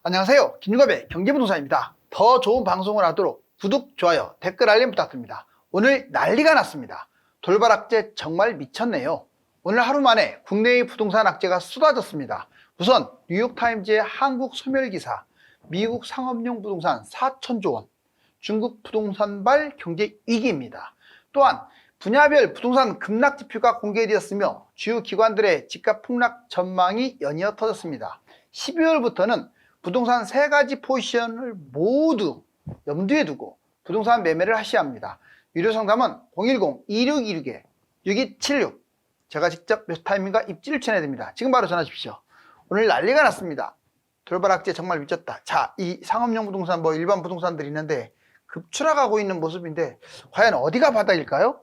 안녕하세요. 김유갑의 경제부동산입니다. 더 좋은 방송을 하도록 구독, 좋아요, 댓글 알림 부탁드립니다. 오늘 난리가 났습니다. 돌발 악재 정말 미쳤네요. 오늘 하루 만에 국내의 부동산 악재가 쏟아졌습니다. 우선 뉴욕타임즈의 한국 소멸기사, 미국 상업용 부동산 4천조 원, 중국 부동산발 경제 위기입니다. 또한 분야별 부동산 급락 지표가 공개되었으며 주요 기관들의 집값 폭락 전망이 연이어 터졌습니다. 12월부터는 부동산 3가지 포지션을 모두 염두에 두고 부동산 매매를 하셔야 합니다. 유료 상담은 010-2626-6276 제가 직접 뉴타임과 입지를 전해드립니다. 지금 바로 전화 주십시오. 오늘 난리가 났습니다. 돌발 악재 정말 미쳤다. 자, 이 상업용 부동산 일반 부동산들이 있는데 급추락하고 있는 모습인데 과연 어디가 바닥일까요?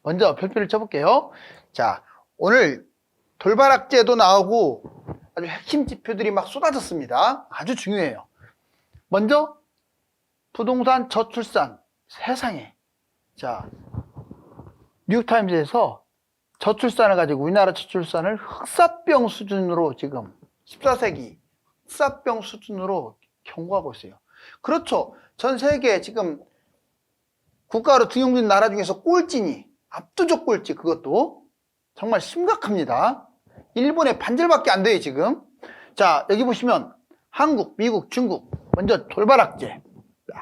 먼저 별표를 쳐볼게요. 자, 오늘 돌발 악재도 나오고 아주 핵심 지표들이 막 쏟아졌습니다. 아주 중요해요. 먼저 부동산 저출산 세상에, 자, 뉴욕타임즈에서 저출산을 가지고 우리나라 저출산을 흑사병 수준으로 지금 14세기 흑사병 수준으로 경고하고 있어요. 그렇죠. 전 세계 지금 국가로 등용된 나라 중에서 꼴찌니, 압도적 꼴찌, 그것도 정말 심각합니다. 일본의 반절밖에 안 돼요, 지금. 자, 여기 보시면 한국, 미국, 중국. 먼저 돌발 악재.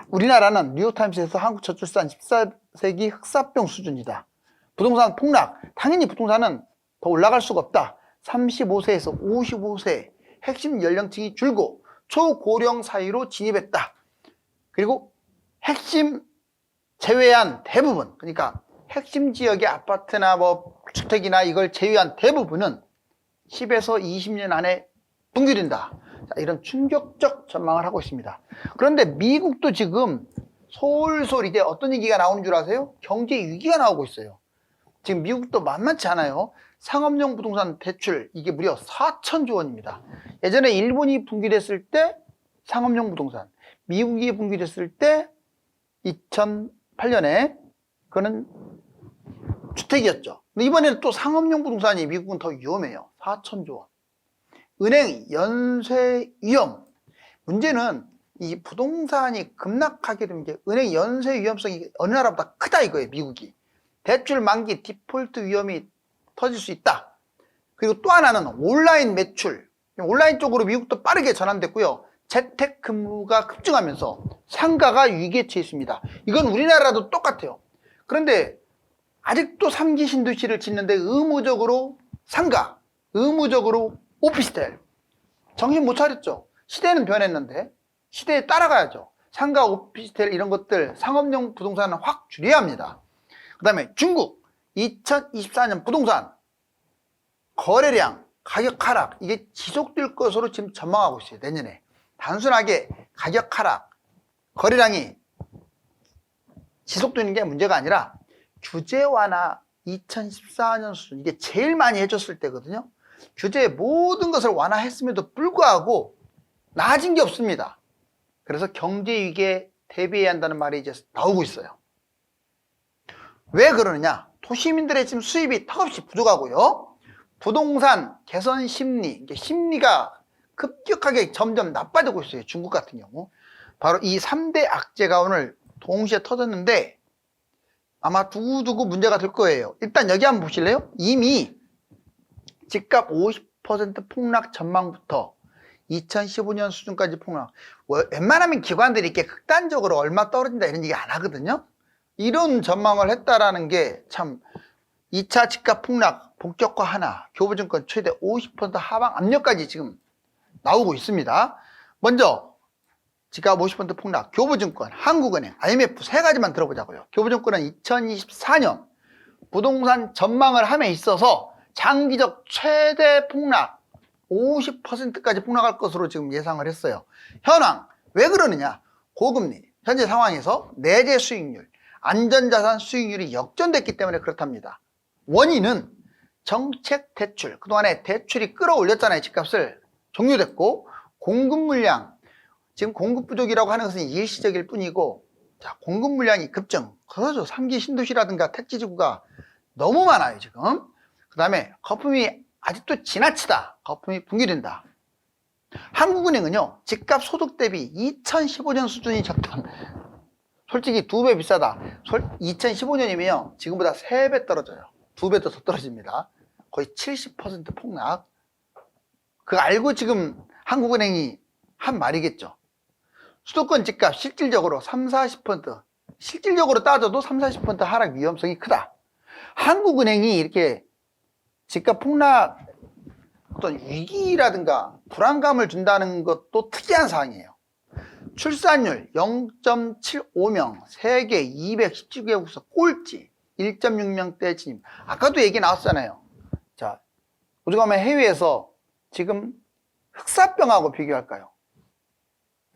우리나라는 뉴욕타임스에서 한국 저출산 14세기 흑사병 수준이다. 부동산 폭락. 당연히 부동산은 더 올라갈 수가 없다. 35세에서 55세 핵심 연령층이 줄고 초고령 사이로 진입했다. 그리고 핵심 제외한 대부분, 그러니까 핵심 지역의 아파트나 주택이나 이걸 제외한 대부분은 10에서 20년 안에 붕괴된다. 자, 이런 충격적 전망을 하고 있습니다. 그런데 미국도 지금 솔솔 이제 어떤 얘기가 나오는 줄 아세요? 경제 위기가 나오고 있어요. 지금 미국도 만만치 않아요. 상업용 부동산 대출 이게 무려 4천조 원입니다. 예전에 일본이 붕괴됐을 때 상업용 부동산, 미국이 붕괴됐을 때 2008년에 그거는 주택이었죠. 근데 이번에는 또 상업용 부동산이 미국은 더 위험해요. 4천조 원. 은행 연쇄 위험. 문제는 이 부동산이 급락하게 되면 게 은행 연쇄 위험성이 어느 나라보다 크다 이거예요, 미국이. 대출 만기 디폴트 위험이 터질 수 있다. 그리고 또 하나는 온라인 매출. 온라인 쪽으로 미국도 빠르게 전환됐고요. 재택근무가 급증하면서 상가가 위기에 처해 있습니다. 이건 우리나라도 똑같아요. 그런데 아직도 3기 신도시를 짓는데 의무적으로 상가, 의무적으로 오피스텔. 정신 못 차렸죠. 시대는 변했는데 시대에 따라가야죠. 상가, 오피스텔 이런 것들 상업용 부동산은 확 줄여야 합니다. 그 다음에 중국 2024년 부동산 거래량, 가격 하락 이게 지속될 것으로 지금 전망하고 있어요. 내년에. 단순하게 가격 하락, 거래량이 지속되는 게 문제가 아니라 규제 완화 2014년 수준 이게 제일 많이 해줬을 때거든요. 규제의 모든 것을 완화했음에도 불구하고 나아진 게 없습니다. 그래서 경제 위기에 대비해야 한다는 말이 이제 나오고 있어요. 왜 그러느냐? 도시민들의 지금 수입이 턱없이 부족하고요. 부동산 개선 심리, 심리가 급격하게 점점 나빠지고 있어요. 중국 같은 경우. 바로 이 3대 악재가 오늘 동시에 터졌는데 아마 두고두고 문제가 될 거예요. 일단 여기 한번 보실래요? 이미 집값 50% 폭락 전망부터 2015년 수준까지 폭락. 웬만하면 기관들이 이렇게 극단적으로 얼마 떨어진다 이런 얘기 안 하거든요. 이런 전망을 했다라는 게 참 2차 집값 폭락 본격화 하나, 교보증권 최대 50% 하방 압력까지 지금 나오고 있습니다. 먼저 집값 50% 폭락, 교보증권, 한국은행, IMF 세 가지만 들어보자고요. 교보증권은 2024년 부동산 전망을 함에 있어서 장기적 최대 폭락 50%까지 폭락할 것으로 지금 예상을 했어요. 현황, 왜 그러느냐? 고금리, 현재 상황에서 내재 수익률, 안전자산 수익률이 역전됐기 때문에 그렇답니다. 원인은 정책 대출, 그동안에 대출이 끌어올렸잖아요. 집값을. 종료됐고 공급 물량, 지금 공급 부족이라고 하는 것은 일시적일 뿐이고, 자, 공급 물량이 급증. 그렇죠. 3기 신도시라든가 택지지구가 너무 많아요, 지금. 그 다음에 거품이 아직도 지나치다. 거품이 붕괴된다. 한국은행은요, 집값 소득 대비 2015년 수준이 적당. 솔직히 2배 비싸다. 2015년이면요, 지금보다 3배 떨어져요. 2배 더 떨어집니다. 거의 70% 폭락. 그거 알고 지금 한국은행이 한 말이겠죠. 수도권 집값 실질적으로 30-40%, 실질적으로 따져도 30-40% 하락 위험성이 크다. 한국은행이 이렇게 집값 폭락 어떤 위기라든가 불안감을 준다는 것도 특이한 사항이에요. 출산율 0.75명, 세계 217개국에서 꼴찌, 1.6명대 진입. 아까도 얘기 나왔잖아요. 자, 오죽하면 해외에서 지금 흑사병하고 비교할까요?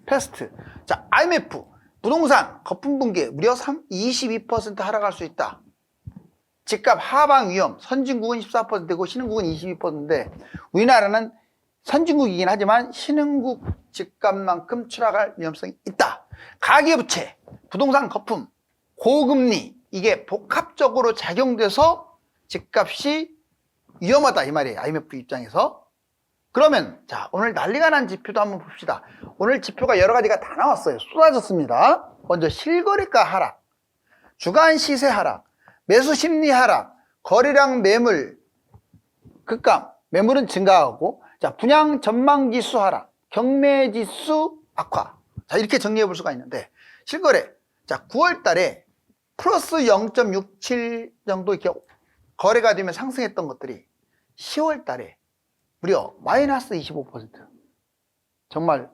패스트. 자, IMF, 부동산 거품 붕괴 무려 22% 하락할 수 있다. 집값 하방 위험, 선진국은 14%고 신흥국은 22%인데 우리나라는 선진국이긴 하지만 신흥국 집값만큼 추락할 위험성이 있다. 가계부채, 부동산 거품, 고금리, 이게 복합적으로 작용돼서 집값이 위험하다 이 말이에요. IMF 입장에서. 그러면 자, 오늘 난리가 난 지표도 한번 봅시다. 오늘 지표가 여러 가지가 다 나왔어요. 쏟아졌습니다. 먼저 실거래가 하락, 주간 시세 하락, 매수 심리 하락, 거래량 매물 급감, 매물은 증가하고, 자, 분양 전망 지수 하락, 경매 지수 악화. 자, 이렇게 정리해 볼 수가 있는데, 실거래. 자, 9월 달에 플러스 0.67 정도 이렇게 거래가 되면 상승했던 것들이 10월 달에 무려 마이너스 25%. 정말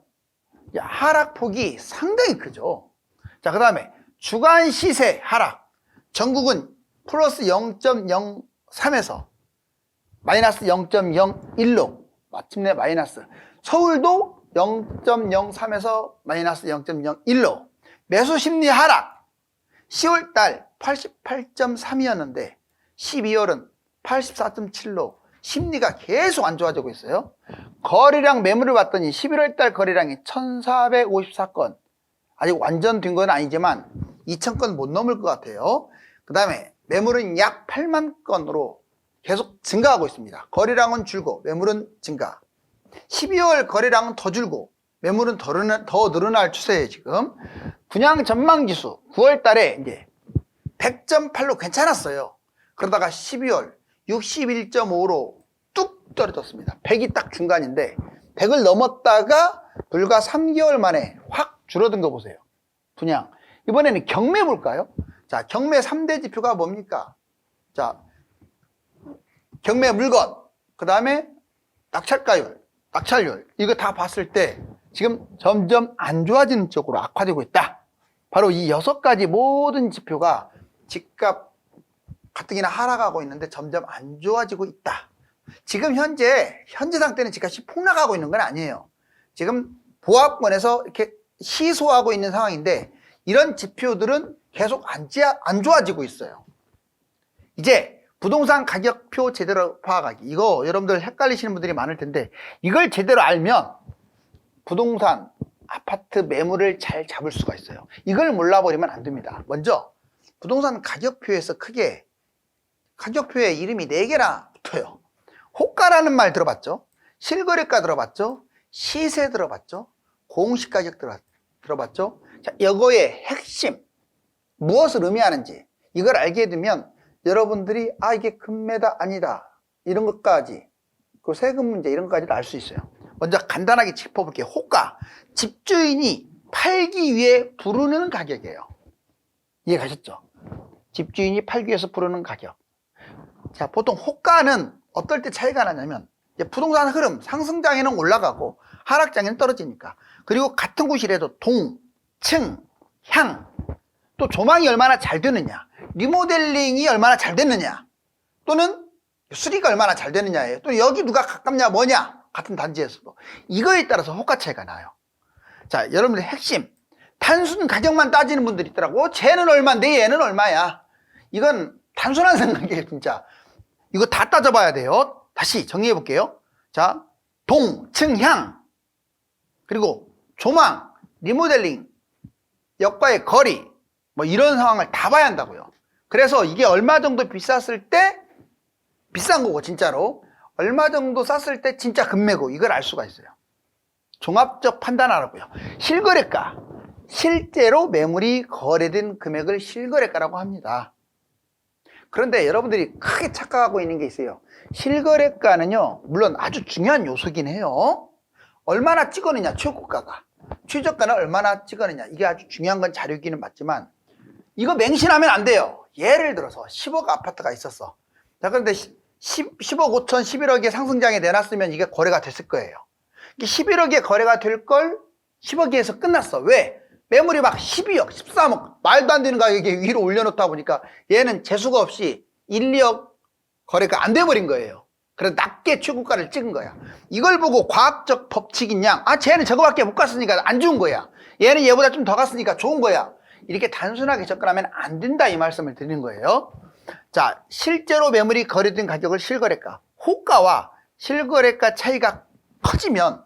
하락폭이 상당히 크죠. 자, 그 다음에 주간 시세 하락. 전국은 플러스 0.03에서 마이너스 0.01로 마침내 마이너스. 서울도 0.03에서 마이너스 0.01로. 매수 심리 하락. 10월 달 88.3이었는데 12월은 84.7로 심리가 계속 안 좋아지고 있어요. 거래량 매물을 봤더니 11월 달 거래량이 1454건. 아직 완전 된 건 아니지만 2000건 못 넘을 것 같아요. 그 다음에 매물은 약 8만 건으로 계속 증가하고 있습니다. 거래량은 줄고 매물은 증가. 12월 거래량은 더 줄고 매물은 더 늘어날 추세예요. 지금 분양 전망 지수 9월 달에 이제 100.8로 괜찮았어요. 그러다가 12월 61.5로 뚝 떨어졌습니다. 100이 딱 중간인데 100을 넘었다가 불과 3개월 만에 확 줄어든 거 보세요. 분양. 이번에는 경매 볼까요? 자, 경매 3대 지표가 뭡니까? 자, 경매 물건, 그 다음에 낙찰가율, 낙찰률, 이거 다 봤을 때 지금 점점 안 좋아지는 쪽으로 악화되고 있다. 바로 이 6가지 모든 지표가 집값 가뜩이나 하락하고 있는데 점점 안 좋아지고 있다. 지금 현재 상태는 집값이 폭락하고 있는 건 아니에요. 지금 보합권에서 이렇게 희소하고 있는 상황인데 이런 지표들은 계속 안 좋아지고 있어요. 이제 부동산 가격표 제대로 파악하기. 이거 여러분들 헷갈리시는 분들이 많을 텐데 이걸 제대로 알면 부동산, 아파트 매물을 잘 잡을 수가 있어요. 이걸 몰라버리면 안 됩니다. 먼저 부동산 가격표에서 크게 가격표에 이름이 4개나 붙어요. 호가라는 말 들어봤죠? 실거래가 들어봤죠? 시세 들어봤죠? 공시가격 들어봤죠? 자, 이거의 핵심, 무엇을 의미하는지 이걸 알게 되면 여러분들이 이게 금매다 아니다 이런 것까지, 그 세금 문제 이런 것까지도 알 수 있어요. 먼저 간단하게 짚어볼게요. 호가, 집주인이 팔기 위해 부르는 가격이에요. 이해 가셨죠? 집주인이 팔기 위해서 부르는 가격. 자, 보통 호가는 어떨 때 차이가 나냐면 부동산 흐름, 상승장에는 올라가고 하락장에는 떨어지니까. 그리고 같은 곳이라도 동, 층, 향, 또 조망이 얼마나 잘 되느냐, 리모델링이 얼마나 잘 됐느냐, 또는 수리가 얼마나 잘 되느냐예요. 또 여기 누가 가깝냐 뭐냐, 같은 단지에서도 이거에 따라서 호가 차이가 나요. 자, 여러분들 핵심, 단순 가격만 따지는 분들이 있더라고. 쟤는 얼마인데 얘는 얼마야. 이건 단순한 생각이에요. 진짜 이거 다 따져봐야 돼요. 다시 정리해 볼게요. 자, 동, 층, 향, 그리고 조망, 리모델링, 역과의 거리, 뭐 이런 상황을 다 봐야 한다고요. 그래서 이게 얼마 정도 비쌌을 때 비싼 거고, 진짜로 얼마 정도 쌌을 때 진짜 금매고, 이걸 알 수가 있어요. 종합적 판단하라고요. 실거래가, 실제로 매물이 거래된 금액을 실거래가라고 합니다. 그런데 여러분들이 크게 착각하고 있는 게 있어요. 실거래가는요, 물론 아주 중요한 요소긴 해요. 얼마나 찍었느냐, 최고가가. 최저가는 얼마나 찍었느냐. 이게 아주 중요한 건 자료이기는 맞지만, 이거 맹신하면 안 돼요. 예를 들어서 10억 아파트가 있었어. 자, 그런데 10억 5천, 11억에 상승장에 내놨으면 이게 거래가 됐을 거예요. 11억에 거래가 될 걸 10억에서 끝났어. 왜? 매물이 막 12억, 13억, 말도 안 되는 가격에 위로 올려놓다 보니까 얘는 재수가 없이 1, 2억 거래가 안 돼버린 거예요. 그래서 낮게 최고가를 찍은 거야. 이걸 보고 과학적 법칙인 양, 쟤는 저거밖에 못 갔으니까 안 좋은 거야. 얘는 얘보다 좀 더 갔으니까 좋은 거야. 이렇게 단순하게 접근하면 안 된다, 이 말씀을 드리는 거예요. 자, 실제로 매물이 거래된 가격을 실거래가, 호가와 실거래가 차이가 커지면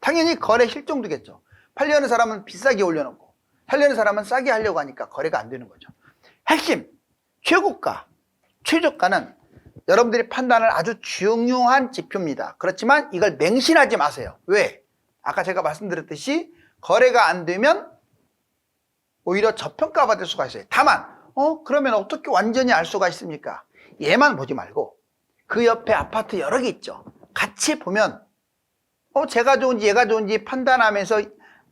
당연히 거래 실종되겠죠. 팔려는 사람은 비싸게 올려놓고 살려는 사람은 싸게 하려고 하니까 거래가 안 되는 거죠. 핵심, 최고가, 최저가는 여러분들이 판단할 아주 중요한 지표입니다. 그렇지만 이걸 맹신하지 마세요. 왜? 아까 제가 말씀드렸듯이 거래가 안 되면 오히려 저평가 받을 수가 있어요. 다만 그러면 어떻게 완전히 알 수가 있습니까? 얘만 보지 말고 그 옆에 아파트 여러 개 있죠. 같이 보면 제가 좋은지 얘가 좋은지 판단하면서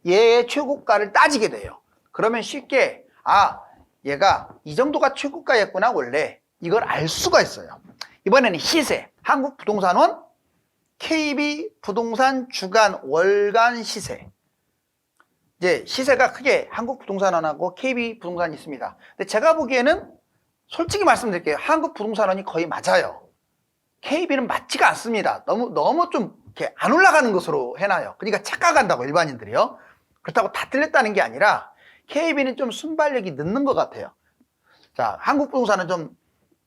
얘의 최고가를 따지게 돼요. 그러면 쉽게 얘가 이 정도가 최고가였구나, 원래 이걸 알 수가 있어요. 이번에는 시세, 한국부동산원 KB부동산 주간 월간 시세. 이제 시세가 크게 한국부동산원하고 KB부동산이 있습니다. 근데 제가 보기에는 솔직히 말씀드릴게요. 한국부동산원이 거의 맞아요. KB는 맞지가 않습니다. 너무 좀 이렇게 안 올라가는 것으로 해놔요. 그러니까 착각한다고, 일반인들이요. 그렇다고 다 틀렸다는 게 아니라 KB는 좀 순발력이 늦는 것 같아요. 자, 한국부동산은 좀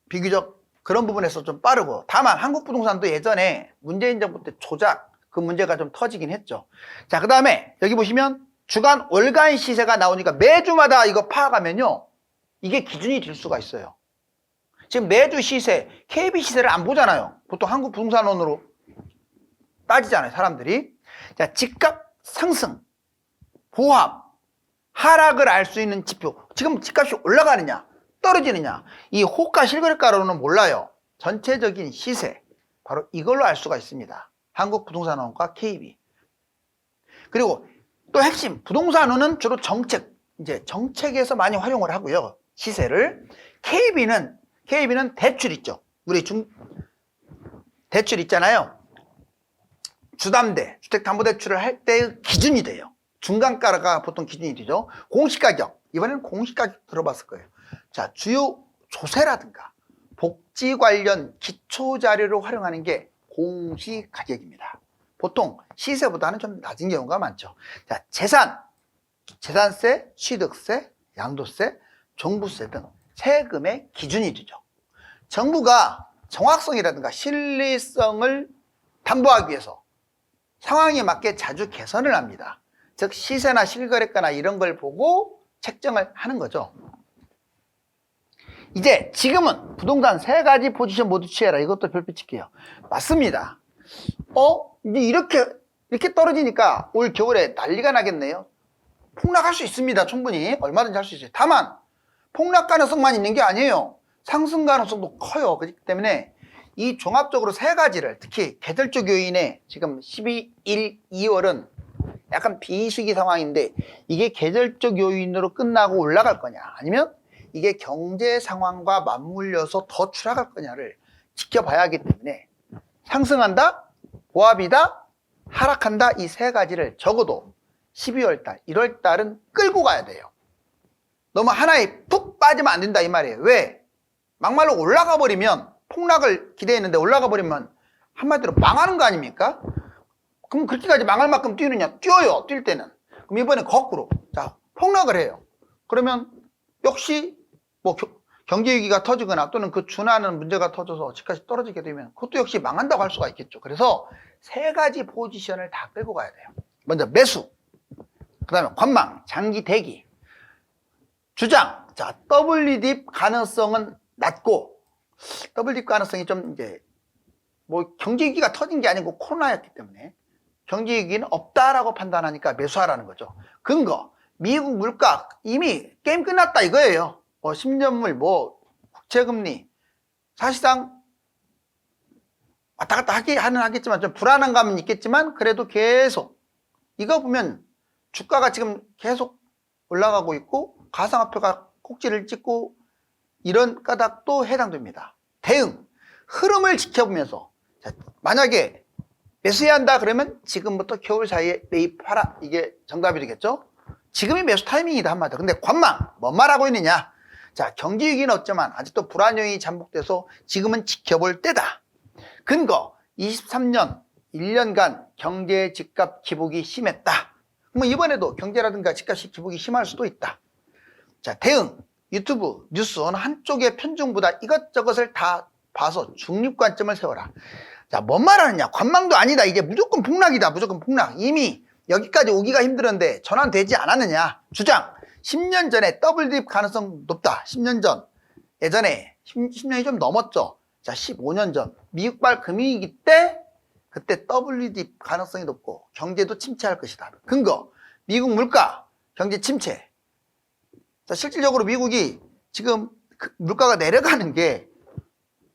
비교적 그런 부분에서 좀 빠르고, 다만 한국부동산도 예전에 문재인 정부 때 조작, 그 문제가 좀 터지긴 했죠. 자, 그 다음에 여기 보시면 주간 월간 시세가 나오니까 매주마다 이거 파악하면요, 이게 기준이 될 수가 있어요. 지금 매주 시세, KB 시세를 안 보잖아요. 보통 한국부동산원으로 따지잖아요, 사람들이. 자, 집값 상승, 보합, 하락을 알 수 있는 지표. 지금 집값이 올라가느냐 떨어지느냐, 이 호가 실거래가로는 몰라요. 전체적인 시세, 바로 이걸로 알 수가 있습니다. 한국부동산원과 KB. 그리고 또 핵심, 부동산원은 주로 정책에서 많이 활용을 하고요, 시세를. KB는 대출 있죠. 우리 대출 있잖아요. 주담대, 주택담보대출을 할 때의 기준이 돼요. 중간가가 보통 기준이 되죠. 공시가격, 이번에는 공시가격 들어봤을 거예요. 자, 주요 조세라든가 복지 관련 기초자료로 활용하는 게 공시가격입니다. 보통 시세보다는 좀 낮은 경우가 많죠. 자, 재산세, 취득세, 양도세, 종부세 등 세금의 기준이 되죠. 정부가 정확성이라든가 신뢰성을 담보하기 위해서 상황에 맞게 자주 개선을 합니다. 즉 시세나 실거래가나 이런 걸 보고 책정을 하는 거죠. 이제 지금은 부동산 3가지 포지션 모두 취해라, 이것도 별표 칠게요. 맞습니다. 이제 이렇게 떨어지니까 올 겨울에 난리가 나겠네요. 폭락할 수 있습니다. 충분히 얼마든지 할 수 있어요. 다만 폭락 가능성만 있는 게 아니에요. 상승 가능성도 커요. 그렇기 때문에 이 종합적으로 3가지를, 특히 계절적 요인에 지금 12일, 2월은 약간 비수기 상황인데, 이게 계절적 요인으로 끝나고 올라갈 거냐, 아니면 이게 경제 상황과 맞물려서 더 추락할 거냐를 지켜봐야 하기 때문에 상승한다, 보합이다, 하락한다, 이 3가지를 적어도 12월달, 1월달은 끌고 가야 돼요. 너무 하나에 푹 빠지면 안 된다, 이 말이에요. 왜? 막말로 올라가 버리면, 폭락을 기대했는데 올라가 버리면 한마디로 망하는 거 아닙니까? 그럼 그렇게까지 망할 만큼 뛰느냐? 뛰어요, 뛸 때는. 그럼 이번엔 거꾸로, 자, 폭락을 해요. 그러면 역시 뭐 경제위기가 터지거나 또는 그 준하는 문제가 터져서 집값이 떨어지게 되면 그것도 역시 망한다고 할 수가 있겠죠. 그래서 3가지 포지션을 다 끌고 가야 돼요. 먼저 매수, 그 다음에 관망, 장기 대기, 주장. 자, WDIP 가능성은 낮고, WDIP 가능성이 좀 이제 뭐 경제위기가 터진 게 아니고 코로나였기 때문에 경제 위기는 없다라고 판단하니까 매수하라는 거죠. 근거, 미국 물가 이미 게임 끝났다 이거예요. 뭐 10년물, 뭐 국채금리 사실상 왔다 갔다 하겠지만 좀 불안한 감은 있겠지만 그래도 계속 이거 보면 주가가 지금 계속 올라가고 있고 가상화폐가 꼭지를 찍고 이런 까닭도 해당됩니다. 대응, 흐름을 지켜보면서 만약에 매수해야 한다 그러면 지금부터 겨울 사이에 매입하라. 이게 정답이 되겠죠. 지금이 매수 타이밍이다 한마디로. 근데 관망, 뭔 말하고 있느냐. 자, 경기 위기는 없지만 아직도 불안 요인이 잠복돼서 지금은 지켜볼 때다. 근거, 23년 1년간 경제 집값 기복이 심했다. 뭐 이번에도 경제라든가 집값이 기복이 심할 수도 있다. 자, 대응, 유튜브, 뉴스 어느 한쪽의 편중보다 이것저것을 다 봐서 중립 관점을 세워라. 자, 뭔 말하느냐. 관망도 아니다. 이게 무조건 폭락이다. 무조건 폭락. 이미 여기까지 오기가 힘들었는데 전환되지 않았느냐. 주장, 10년 전에 더블 딥 가능성 높다. 10년 전. 예전에 10년이 좀 넘었죠. 자, 15년 전 미국발 금융위기 때 그때 더블 딥 가능성이 높고 경제도 침체할 것이다. 근거, 미국 물가, 경제 침체. 자, 실질적으로 미국이 지금 물가가 내려가는 게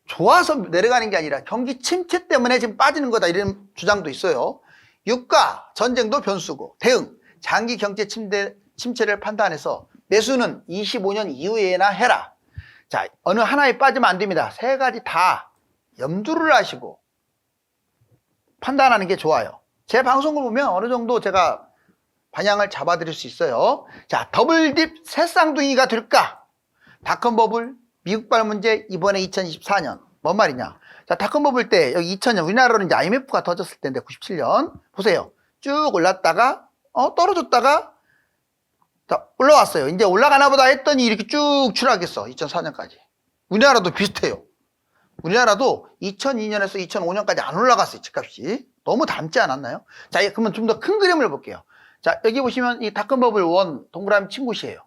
좋아서 내려가는 게 아니라 경기 침체 때문에 지금 빠지는 거다 이런 주장도 있어요. 유가, 전쟁도 변수고 대응, 장기 경제 침체를 판단해서 매수는 25년 이후에나 해라. 자, 어느 하나에 빠지면 안 됩니다. 세 가지 다 염두를 하시고 판단하는 게 좋아요. 제 방송을 보면 어느 정도 제가 방향을 잡아드릴 수 있어요. 자, 더블딥 새쌍둥이가 될까? 닷컴 버블, 미국발 문제, 이번에 2024년. 뭔 말이냐? 자, 닷컴 버블 때 여기 2000년 우리나라로는 이제 IMF가 터졌을 때인데 97년 보세요. 쭉 올랐다가 떨어졌다가 자, 올라왔어요. 이제 올라가나 보다 했더니 이렇게 쭉 추락했어. 2004년까지. 우리나라도 비슷해요. 우리나라도 2002년에서 2005년까지 안 올라갔어요. 집값이. 너무 닮지 않았나요? 자, 그러면 좀 더 큰 그림을 볼게요. 자, 여기 보시면 이 닷컴 버블 원 동그라미 친구시에요.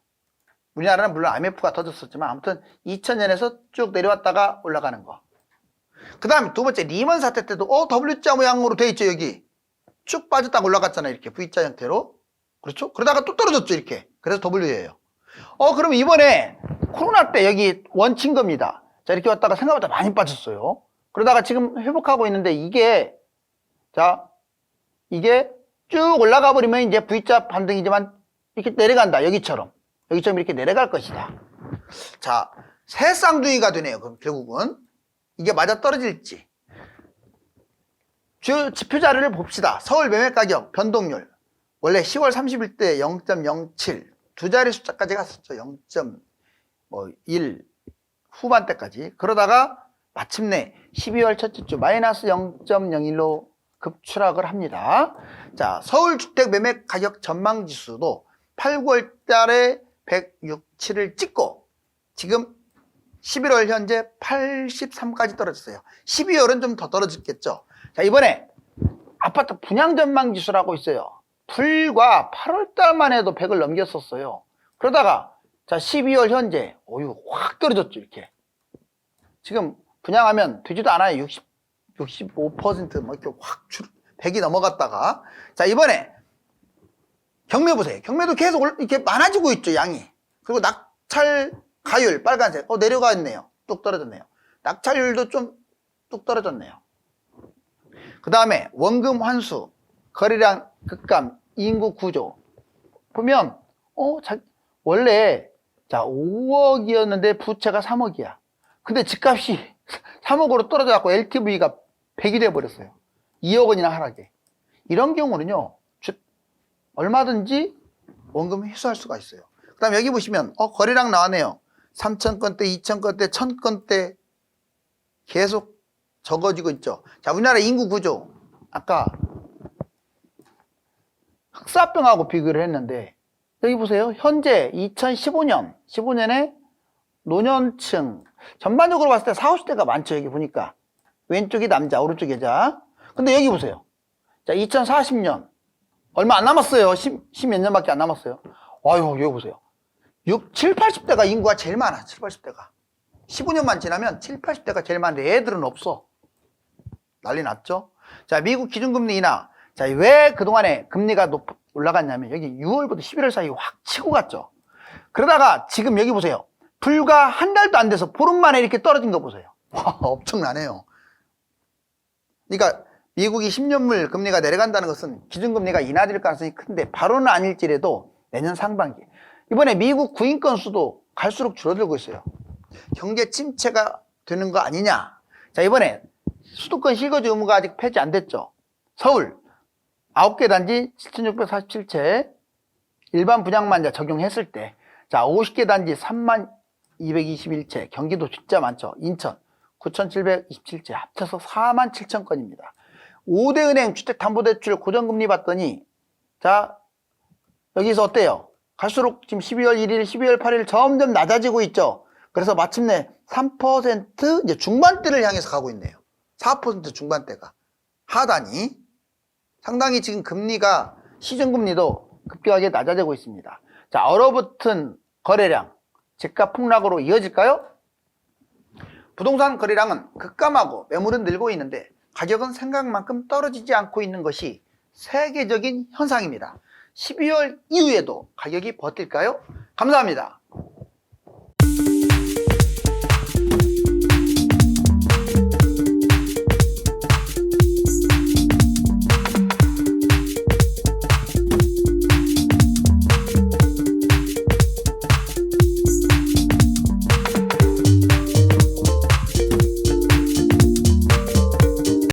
우리나라는 물론 IMF가 터졌었지만 아무튼 2000년에서 쭉 내려왔다가 올라가는 거. 그 다음에 두 번째 리먼 사태 때도 W자 모양으로 돼 있죠. 여기 쭉 빠졌다가 올라갔잖아요. 이렇게 V자 형태로. 그렇죠? 그러다가 또 떨어졌죠. 이렇게. 그래서 W예요. 그럼 이번에 코로나 때 여기 원친 겁니다. 자, 이렇게 왔다가 생각보다 많이 빠졌어요. 그러다가 지금 회복하고 있는데 이게 쭉 올라가 버리면 이제 V자 반등이지만 이렇게 내려간다. 여기처럼 이렇게 내려갈 것이다. 자, 새 쌍둥이가 되네요. 그럼 결국은 이게 맞아 떨어질지. 주요 지표 자료를 봅시다. 서울 매매 가격 변동률. 원래 10월 30일 때 0.07 두 자리 숫자까지 갔었죠. 0.1 후반대까지. 그러다가 마침내 12월 첫째 주 마이너스 0.01로 급추락을 합니다. 자, 서울 주택 매매 가격 전망 지수도 8, 9월 달에 167을 찍고 지금 11월 현재 83까지 떨어졌어요. 12월은 좀 더 떨어졌겠죠. 자, 이번에 아파트 분양 전망 지수라고 있어요. 불과 8월 달만 해도 100을 넘겼었어요. 그러다가 자, 12월 현재 확 떨어졌죠. 이렇게 지금 분양하면 되지도 않아요. 65% 뭐 이렇게 확 100이 넘어갔다가 자, 이번에 경매 보세요. 경매도 계속 이렇게 많아지고 있죠. 양이. 그리고 낙찰 가율 빨간색 내려가 있네요. 뚝 떨어졌네요. 낙찰률도 좀 뚝 떨어졌네요. 그 다음에 원금 환수, 거래량 급감, 인구 구조 보면 원래 5억이었는데 부채가 3억이야. 근데 집값이 3억으로 떨어져 갖고 LTV가 100이 돼 버렸어요. 2억 원이나 하락해. 이런 경우는요, 얼마든지 원금 회수할 수가 있어요. 그 다음에 여기 보시면 거래량 나왔네요. 3,000건대, 2,000건대, 1,000건대 계속 적어지고 있죠. 자, 우리나라 인구 구조 아까 흑사병하고 비교를 했는데 여기 보세요. 현재 15년에 노년층 전반적으로 봤을 때 40, 50대가 많죠. 여기 보니까 왼쪽이 남자, 오른쪽이 여자. 근데 여기 보세요. 자, 2040년 얼마 안 남았어요. 10 몇 년밖에 안 남았어요. 여기 보세요. 7, 80대가 인구가 제일 많아. 7, 80대가 15년만 지나면 7, 80대가 제일 많은데 애들은 없어. 난리 났죠. 자, 미국 기준금리 인하. 자, 왜 그동안에 금리가 올라갔냐면 여기 6월부터 11월 사이 확 치고 갔죠. 그러다가 지금 여기 보세요. 불과 한 달도 안 돼서 보름 만에 이렇게 떨어진 거 보세요. 와, 엄청나네요. 그러니까 미국이 10년물 금리가 내려간다는 것은 기준금리가 인하될 가능성이 큰데 바로는 아닐지라도 내년 상반기. 이번에 미국 구인 건수도 갈수록 줄어들고 있어요. 경제 침체가 되는 거 아니냐. 자, 이번에 수도권 실거주 의무가 아직 폐지 안 됐죠. 서울 9개 단지 7,647채 일반 분양만자 적용했을 때, 자, 50개 단지 3221채, 경기도 진짜 많죠. 인천 9,727채, 합쳐서 47,000건입니다. 5대 은행 주택담보대출 고정금리 봤더니, 자, 여기서 어때요? 갈수록 지금 12월 1일, 12월 8일 점점 낮아지고 있죠. 그래서 마침내 3% 이제 중반대를 향해서 가고 있네요. 4% 중반대가. 하단이. 상당히 지금 금리가, 시중금리도 급격하게 낮아지고 있습니다. 자, 얼어붙은 거래량, 집값 폭락으로 이어질까요? 부동산 거래량은 급감하고 매물은 늘고 있는데 가격은 생각만큼 떨어지지 않고 있는 것이 세계적인 현상입니다. 12월 이후에도 가격이 버틸까요? 감사합니다.